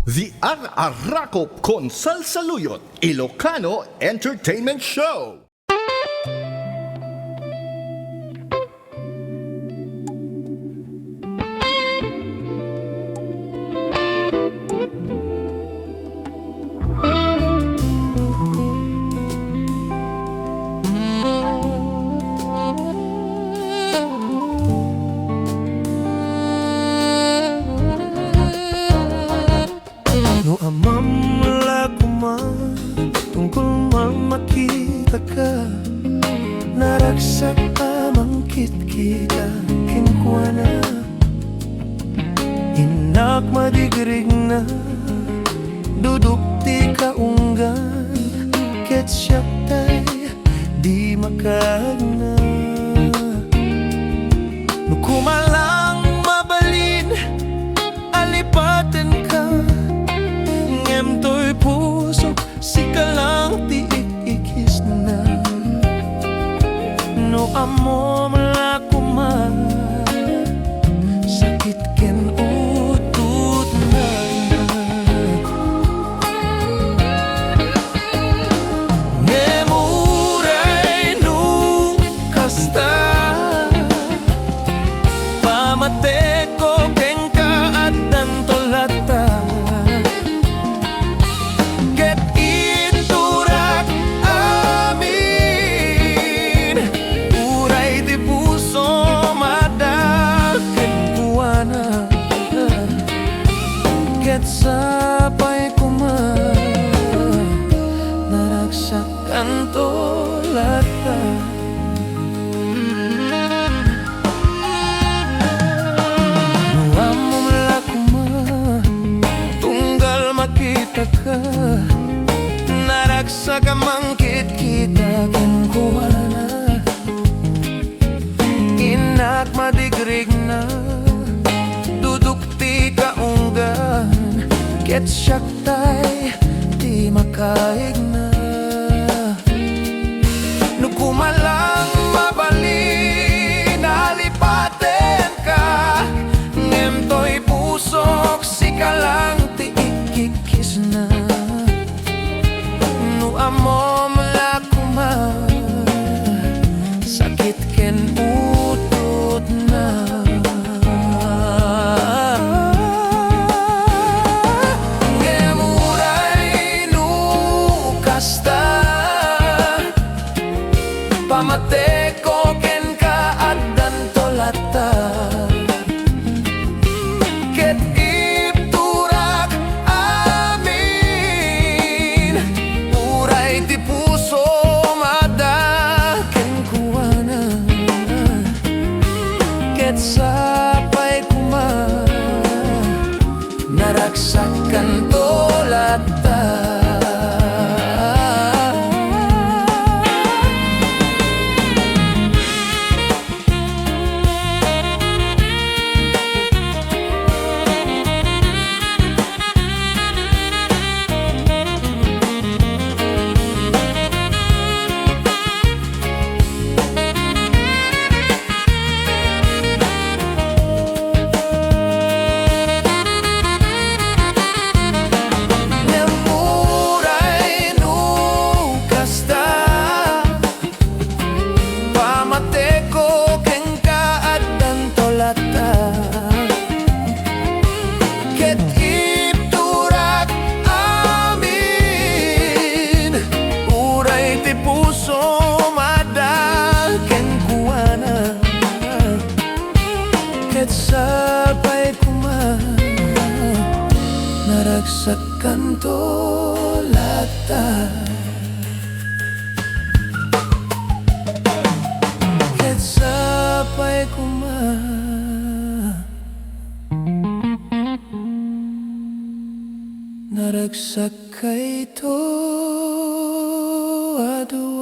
The RRRrakup con Sal-saluyot Ilocano Entertainment Show. No Ammom la Kuma, tungkol mamakita ka, naragsak amangkit kita kinkwana. Inak madigrig na, dudukti ka unggan, ket siyak tay di makagna. No kumalang mabalin, alipatan ka, ngem to'y puso, sika lang ti ikikis na. No Ammom la Kuma, sakit ken utut na. Ngem uray no kasta, pamate ko ken ka at dantolata. Sapay Kuma, naragsak kanto lata. No Ammom la Kuma, tunggal makita ka, naragsak amangkit kita kinkwana. Inak madigrig na, dudukti ka unggan, ket siyak tay di makaigna. No kumalang mabalin, alipaten ka, ngem to'y pusok, sika lang ti ikikis na. No Ammom la Kuma, sakit ken utut na. Pamate ko ken ka at dantolata, ket ipturak amin, uray ti puso mada ken kuwana. Ket sapay Kuma, naragsak kanto lata. Sapay Kuma, naragsak kanto lata. Ket sapay Kuma, naragsak kay to adu.